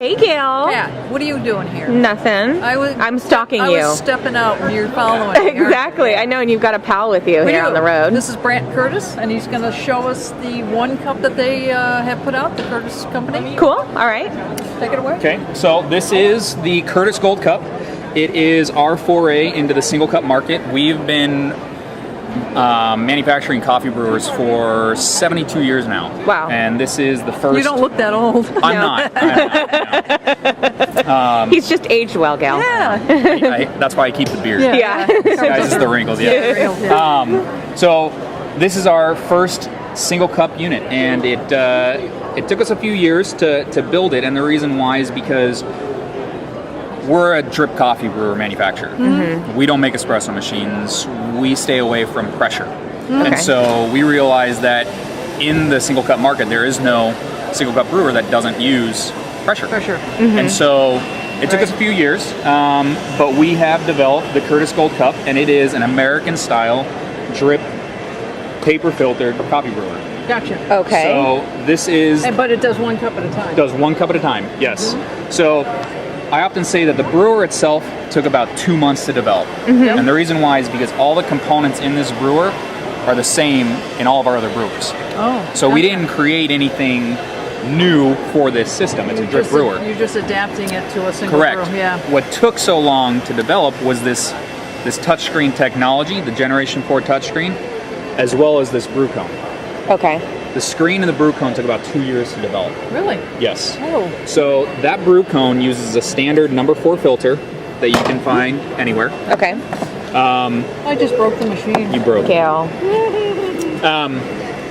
Hey, Gail. Yeah, what are you doing here? Nothing. I'm stalking you. I was stepping out and you're following me. Exactly. I know, and you've got a pal with you here on the road. This is Brant Curtis, and he's going to show us the one cup that they have put out, the Curtis Company. Cool. All right. Take it away. Okay, so this is the Curtis Gold Cup. It is our foray into the single cup market. We've been manufacturing coffee brewers for 72 years now. Wow. And this is the first... You don't look that old. I'm not. No. He's just aged well, Gail. Yeah. That's why I keep the beard. Yeah. Guys, it's the wrinkles, yeah. So this is our first single cup unit, and it took us a few years to build it, and the reason why is because we're a drip coffee brewer manufacturer. Mm-hmm. We don't make espresso machines. We stay away from pressure. Okay. And so we realized that in the single cup market, there is no single cup brewer that doesn't use pressure. Mm-hmm. And so it took us a few years, but we have developed the Curtis Gold Cup, and it is an American style drip paper filtered coffee brewer. Gotcha. Okay. So this is... But it does one cup at a time. Does one cup at a time, yes. Mm-hmm. So I often say that the brewer itself took about 2 months to develop. Mm-hmm. And the reason why is because all the components in this brewer are the same in all of our other brewers. Oh. So we didn't create anything new for this system. It's a drip brewer. You're just adapting it to a single Correct. brew. Yeah. What took so long to develop was this touchscreen technology, the Generation 4 touchscreen, as well as this brew cone. Okay. The screen and the brew cone took about 2 years to develop. Really? Yes. Oh. So that brew cone uses a standard number 4 filter that you can find anywhere. Okay. I just broke the machine. You broke it. Gail.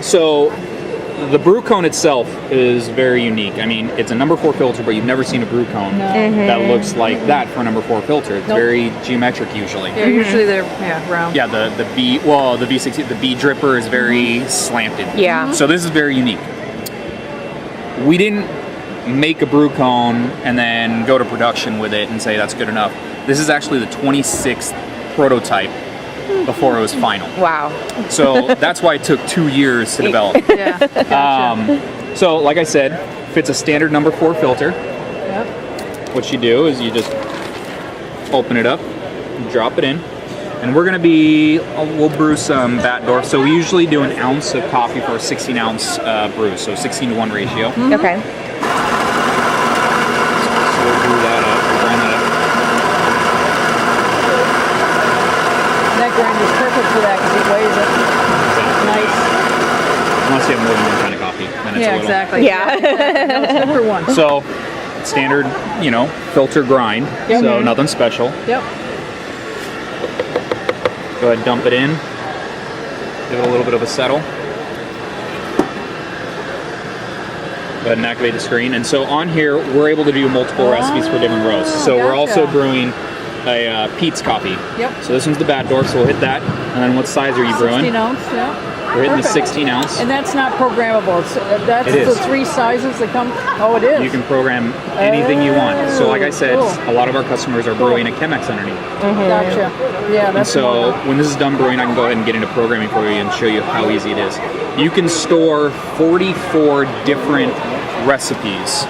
So the brew cone itself is very unique. I mean, it's a number 4 filter, but you've never seen a brew cone that looks like that for a number 4 filter. It's very geometric usually. Yeah, usually they're round. Yeah, the V60, the B dripper is very slanted. Yeah. So this is very unique. We didn't make a brew cone and then go to production with it and say that's good enough. This is actually the 26th prototype before it was final. Wow. So that's why it took 2 years to develop. Yeah. Gotcha. So like I said, fits a standard number 4 filter. Yep. What you do is you just open it up, drop it in, and we're gonna we'll brew some Batdorf. So we usually do an ounce of coffee for a 16 ounce brew, so 16 to 1 ratio. Mm-hmm. Okay. So we'll brew that up, grind that up. That grind is perfect for that because it weighs it. Nice. Unless you have more than one kind of coffee, then it's a little... Exactly. Yeah. No, it's good for one. So, standard, filter grind, so nothing special. Yep. Go ahead and dump it in. Give it a little bit of a settle. Go ahead and activate the screen. And so on here, we're able to do multiple recipes for different roasts. So we're also brewing a Pete's coffee. Yep. So this one's the Batdorf, so we'll hit that. And then what size are you brewing? 16 ounce, yeah. We're hitting Perfect. the 16 ounce. And that's not programmable. That's It is. the 3 sizes that come. Oh, it is. You can program anything you want. So like I said, Cool. a lot of our customers are brewing a Chemex underneath. Gotcha. Yeah, And that's so when this is done brewing, I can go ahead and get into programming for you and show you how easy it is. You can store 44 different recipes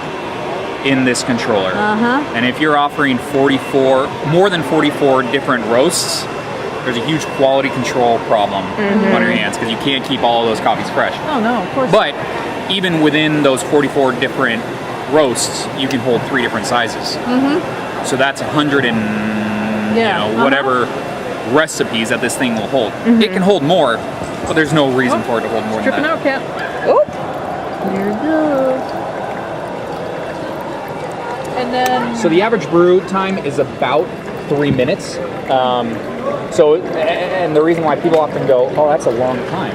in this controller. And if you're offering more than 44 different roasts, there's a huge quality control problem on your hands because you can't keep all of those coffees fresh. Oh, no, of course. But even within those 44 different roasts, you can hold 3 different sizes. So that's 100 and whatever recipes that this thing will hold. It can hold more, but there's no reason for it to hold more than Dripping that. out, Cat. Oh. Here it goes. And then... So the average brew time is about 3 minutes. And the reason why people often go, oh, that's a long time.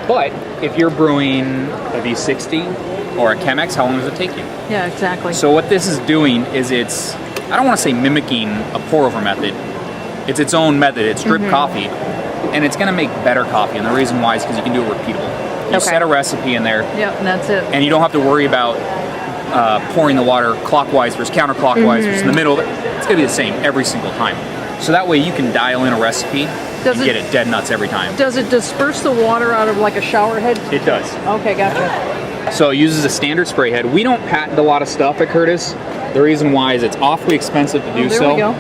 But if you're brewing a V60 or a Chemex, how long does it take you? Yeah, exactly. So what this is doing is I don't want to say mimicking a pour-over method. It's its own method. It's drip coffee. And it's going to make better coffee. And the reason why is because you can do it repeatable. You set a recipe in there. Yep, and that's it. And you don't have to worry about pouring the water clockwise versus counterclockwise versus in the middle. It's going to be the same every single time. So that way you can dial in a recipe and get it dead nuts every time. Does it disperse the water out of like a shower head? It does. Okay, gotcha. So it uses a standard spray head. We don't patent a lot of stuff at Curtis. The reason why is it's awfully expensive to do there so. we go.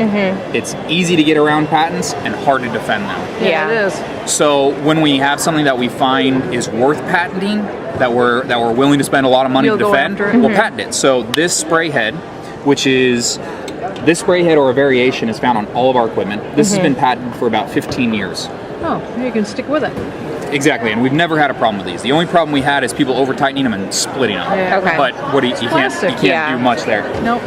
It's easy to get around patents and hard to defend them. Yeah. It is. So when we have something that we find is worth patenting, that we're willing to spend a lot of money You'll to go defend, after it. we'll patent it. So this spray head, this spray head or a variation is found on all of our equipment. This has been patented for about 15 years. Oh, you can stick with it. Exactly, and we've never had a problem with these. The only problem we had is people over tightening them and splitting them. Yeah. Okay. But you can't plastic. Yeah. do much there. Nope.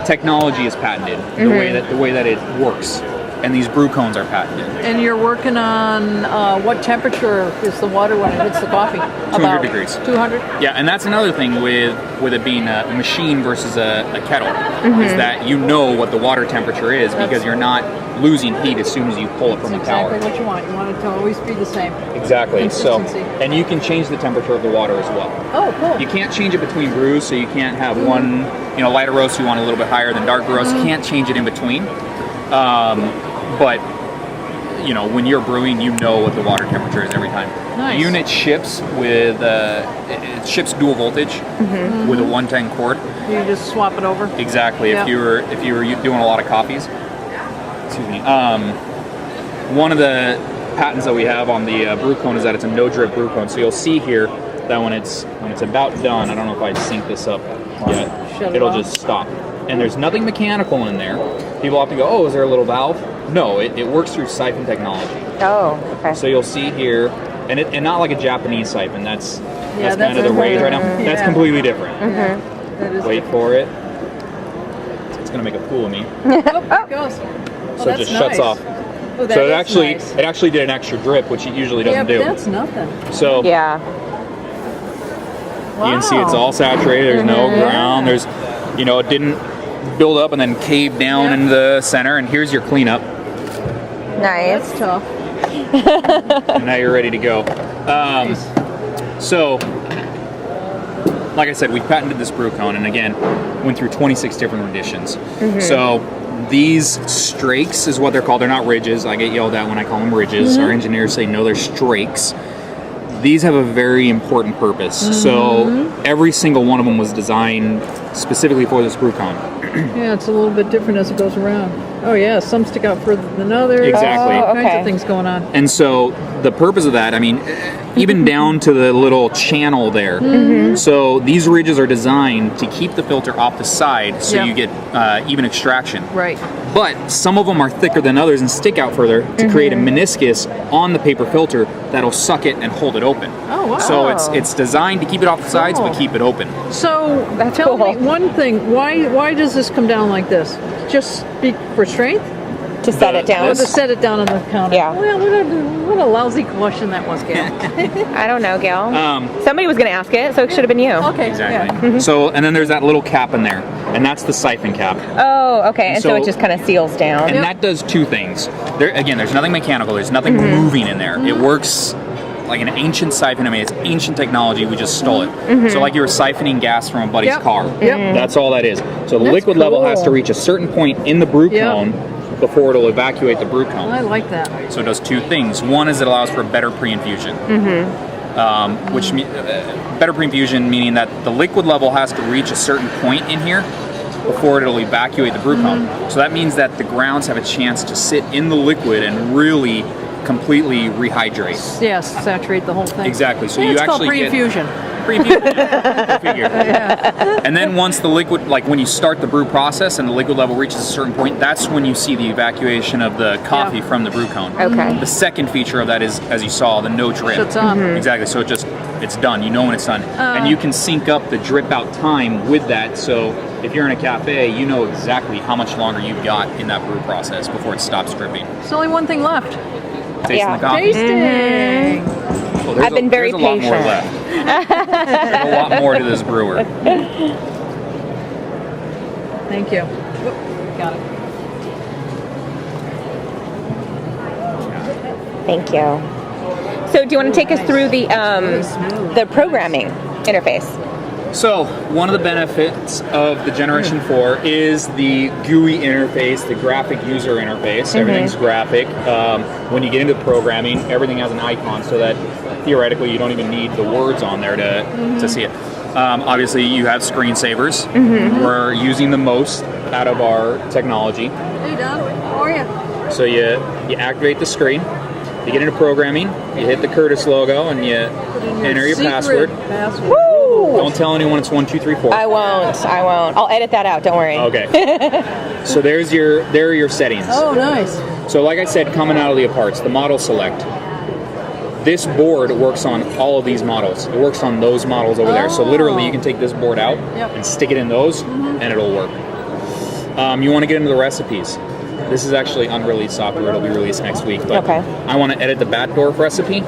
Technology is patented. The way that it works, and these brew cones are patented. And you're working on what temperature is the water when it hits the coffee? 200 degrees. 200? Yeah, and that's another thing with it being a machine versus a kettle, is that you know what the water temperature is because you're not losing heat as soon as you pull it from the tower. Exactly what you want. You want it to always be the same. Exactly. So, Consistency. and you can change the temperature of the water as well. Oh, cool. You can't change it between brews, so you can't have one, lighter roast you want a little bit higher than dark brew roast. You can't change it in between. But when you're brewing, you know what the water temperature is every time. Nice. The unit ships with it ships dual voltage with a 110 cord. You just swap it over. Exactly. Yeah. If you were doing a lot of coffees. Excuse me. One of the patents that we have on the brew cone is that it's a no drip brew cone. So you'll see here that when it's about done, I don't know if I sync this up yet, Shut it it'll off. just stop. And there's nothing mechanical in there. People often go, oh, is there a little valve? No, it works through siphon technology. Oh, okay. So you'll see here, and not like a Japanese siphon. That's that's kind of the rage right now. yeah. That's completely different. That is Wait for it. It's gonna make a fool of me. Oh, there it goes. Oh, So that's it just shuts nice. off. Oh, that So it is actually nice. did an extra drip, which it usually Yeah, doesn't but do. that's nothing. So Yeah. you can see it's all saturated. There's no ground. There's, it didn't build up and then cave down in the center. And here's your cleanup. Nice. That's tough. And now you're ready to go. So, like I said, we patented this brew cone, and again, went through 26 different editions. So these strakes is what they're called. They're not ridges. I get yelled at when I call them ridges. Our engineers say no, they're strakes. These have a very important purpose. So every single one of them was designed specifically for this brew cone. Yeah, it's a little bit different as it goes around. Oh yeah, some stick out further than others. Exactly. All kinds Okay. of things going on. And so the purpose of that, even down to the little channel there. So these ridges are designed to keep the filter off the side so you get even extraction. Right. But some of them are thicker than others and stick out further to create a meniscus on the paper filter that'll suck it and hold it open. Oh wow. So it's designed to keep it off the sides but keep it open. So That's tell cool. me one thing. Why does this come down like this? Just for strength? To set it down. Or to set it down on the counter? Yeah. Well, what a lousy question that was, Gail. I don't know, Gail. Somebody was going to ask it, so it should have been you. Okay. Exactly. Yeah. So, and then there's that little cap in there, and that's the siphon cap. Oh, okay. And so So- it just kind of seals down. And that does two things. There's nothing mechanical. There's nothing moving in there. It works like an ancient siphon. It's ancient technology. We just stole it. So like you were siphoning gas from a buddy's Yep. car. Yep. That's all that is. So the That's liquid level has cool. to reach a certain point in the brew Yep. cone before it'll evacuate the brew cone. I like that. So it does two things. One is it allows for better pre-infusion. Better pre-infusion meaning that the liquid level has to reach a certain point in here before it'll evacuate the brew cone. So that means that the grounds have a chance to sit in the liquid and really completely rehydrate. Yes, saturate the whole thing. Exactly. So Yeah, you it's called actually get pre-infusion. pre-infusion. Go figure. And then once the liquid, like when you start the brew process and the liquid level reaches a certain point, that's when you see the evacuation of the coffee from the brew cone. Okay. The second feature of that is, as you saw, the no drip. Shuts on. Exactly. So it's done. You know when it's done, and you can sync up the drip out time with that. So if you're in a cafe, you know exactly how much longer you've got in that brew process before it stops dripping. There's only one thing left. Tasting the coffee. Tasting. Well, there's I've been very there's a lot more patient. left. There's a lot more to this brewer. Thank you. Whoop, got it. Thank you. So do you want to take us through the programming interface? So, one of the benefits of the Generation 4 is the GUI interface, the graphic user interface. Everything's graphic. When you get into programming, everything has an icon so that theoretically, you don't even need the words on there to see it. Obviously, you have screensavers. We're using the most out of our technology. Hey, Don. How are you? So you activate the screen, you get into programming, you hit the Curtis logo, and you enter your password. Woo! Don't tell anyone it's 1, 2, 3, 4. I won't. I'll edit that out. Don't worry. Okay. So there are your settings. Oh, nice. So like I said, coming out of the parts, the model select. This board works on all of these models. It works on those models over there. So literally you can take this board out and stick it in those and it'll work. You want to get into the recipes. This is actually unreleased software. It'll be released next week. But I want to edit the Batdorf recipe.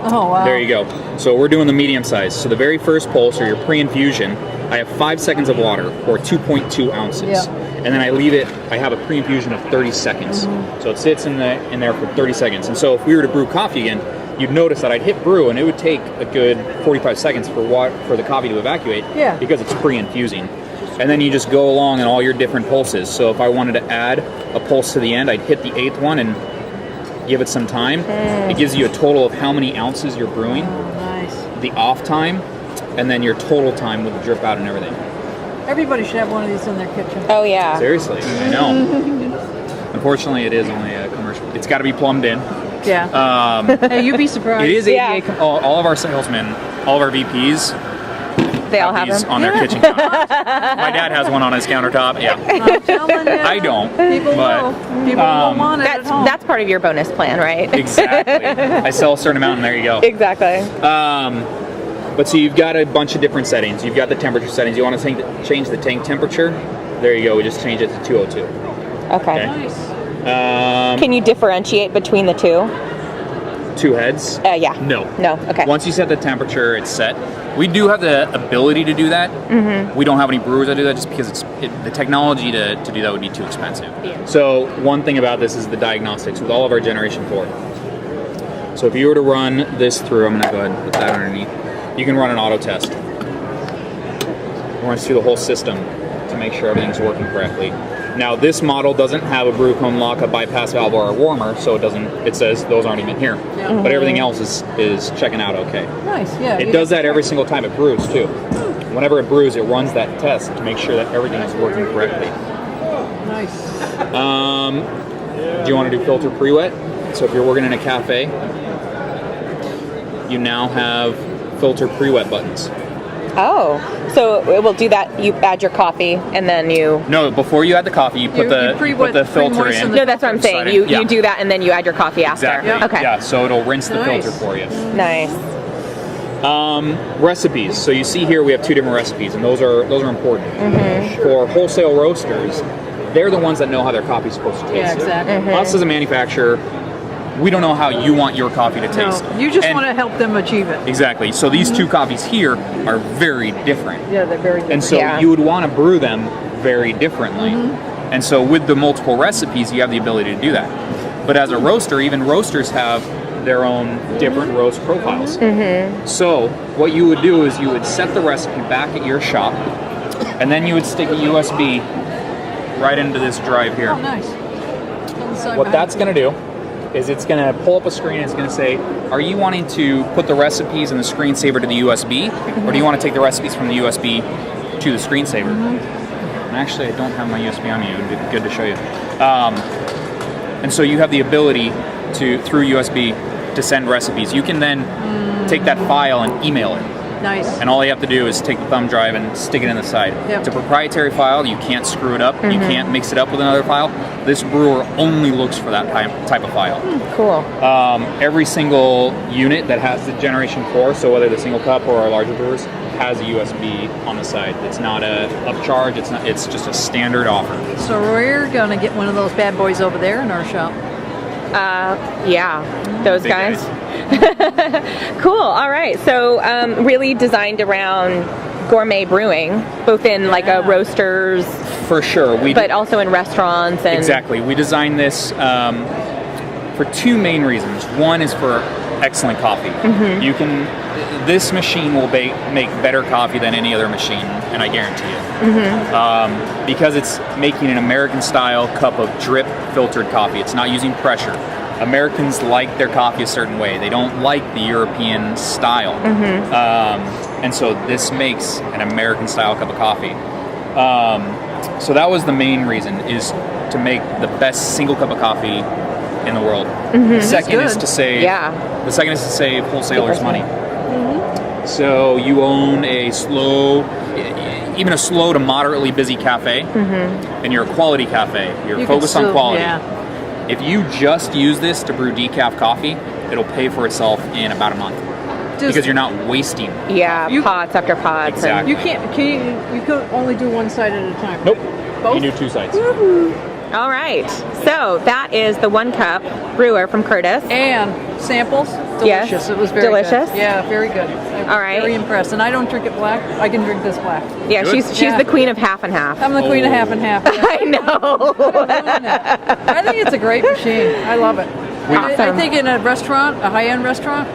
Oh, wow. There you go. So we're doing the medium size. So the very first pulse, or your pre-infusion, I have 5 seconds of water, or 2.2 ounces. Yeah. And then I have a pre-infusion of 30 seconds. So it sits in there for 30 seconds. And so if we were to brew coffee again, you'd notice that I'd hit brew and it would take a good 45 seconds for the coffee to evacuate because it's pre-infusing. And then you just go along in all your different pulses. So if I wanted to add a pulse to the end, I'd hit the 8th one and give it some time. It gives you a total of how many ounces you're brewing, the off time, and then your total time with the drip out and everything. Everybody should have one of these in their kitchen. Oh, yeah. Seriously, I know. Unfortunately, it is only a commercial. It's got to be plumbed in. Yeah. Hey, you'd be surprised. It is ADA. All of our salesmen, all of our VPs, they all have these them on their kitchen countertops. My dad has one on his countertop. Yeah. I'm telling you. I don't. People will. People will want it at home. That's part of your bonus plan, right? Exactly. I sell a certain amount, and there you go. Exactly. But so you've got a bunch of different settings. You've got the temperature settings. You want to change the tank temperature? There you go. We just changed it to 202. Okay. Nice. Can you differentiate between the two? Two heads? Yeah. No. Okay. Once you set the temperature, it's set. We do have the ability to do that. We don't have any brewers that do that just because the technology to do that would be too expensive. Yeah. So one thing about this is the diagnostics with all of our Generation 4. So if you were to run this through, I'm going to go ahead and put that underneath. You can run an auto test. Run through the whole system to make sure everything's working correctly. Now this model doesn't have a brew cone lock, a bypass valve, or a warmer, so it says those aren't even here. Yeah. But everything else is checking out okay. Nice, yeah. It does that every single time it brews too. Whenever it brews, it runs that test to make sure that everything is working correctly. Nice. Do you want to do filter pre-wet? So if you're working in a cafe, you now have filter pre-wet buttons. Oh, so it will do that. You add your coffee and then you... No, before you add the coffee, you put the filter in. No, that's what I'm saying. You do that and then you add your coffee after. Exactly. Okay. Yeah, so it'll rinse the filter for you. Nice. Recipes. So you see here we have two different recipes, and those are important. For wholesale roasters, they're the ones that know how their coffee's supposed to taste. Yeah, exactly. Us as a manufacturer, we don't know how you want your coffee to taste. No, you just want to help them achieve it. Exactly. So these two coffees here are very different. Yeah, they're very different. And so you would want to brew them very differently. And so with the multiple recipes, you have the ability to do that. But as a roaster, even roasters have their own different roast profiles. So what you would do is you would set the recipe back at your shop, and then you would stick a USB right into this drive here. Oh, nice. What that's going to do is it's going to pull up a screen and it's going to say, are you wanting to put the recipes and the screensaver to the USB, or do you want to take the recipes from the USB to the screensaver? And actually, I don't have my USB on me. It would be good to show you. And so you have the ability to, through USB, to send recipes. You can then take that file and email it. Nice. And all you have to do is take the thumb drive and stick it in the side. Yep. It's a proprietary file. You can't screw it up. You can't mix it up with another file. This brewer only looks for that type of file. Cool. Every single unit that has the Generation 4, so whether the single cup or our larger brewers, has a USB on the side. It's not a upcharge. It's just a standard offer. So we're gonna get one of those bad boys over there in our shop. Yeah, those Big guys. Cool. All right. So really designed around gourmet brewing, both in like a roasters, for sure. but also in restaurants. And exactly. We designed this for two main reasons. One is for excellent coffee. This machine will make better coffee than any other machine, and I guarantee it. Because it's making an American-style cup of drip filtered coffee. It's not using pressure. Americans like their coffee a certain way. They don't like the European style. And so this makes an American style cup of coffee. So that was the main reason, is to make the best single cup of coffee in the world. The second is to save. The second is to save wholesalers money. So you own a slow, even a slow to moderately busy cafe, and you're a quality cafe. You're focused on quality. If you just use this to brew decaf coffee, it'll pay for itself in about a month. Because you're not wasting. Pots after pots. Exactly. You can only do one side at a time. Nope. Both? You do two sides. All right. So that is the 1 cup brewer from Curtis. And samples, delicious. Yes. It was very Delicious? good. Yeah, very good. All right. Very impressed. And I don't drink it black. I can drink this black. Yeah, Good. she's the queen of half and half. I'm the queen of half and half. I know. I think it's a great machine. I love it. I Awesome. think in a restaurant, a high-end restaurant,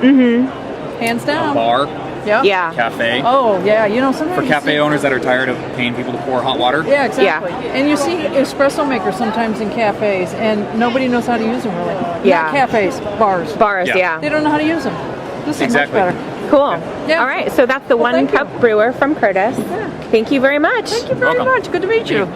hands down. Bar, Yeah. cafe. Oh, yeah. You know, sometimes For you cafe see- owners that are tired of paying people to pour hot water. Yeah, exactly. And you see espresso makers sometimes in cafes, and nobody knows how to use them, really. Yeah. Not cafes, bars. Bars, Yeah. They don't know how to use them. This is Exactly. much better. Cool. Yeah. All right. So that's the Well, 1 thank you. cup brewer from Curtis. Thank you very much. Thank you very Welcome. much. Good to meet you.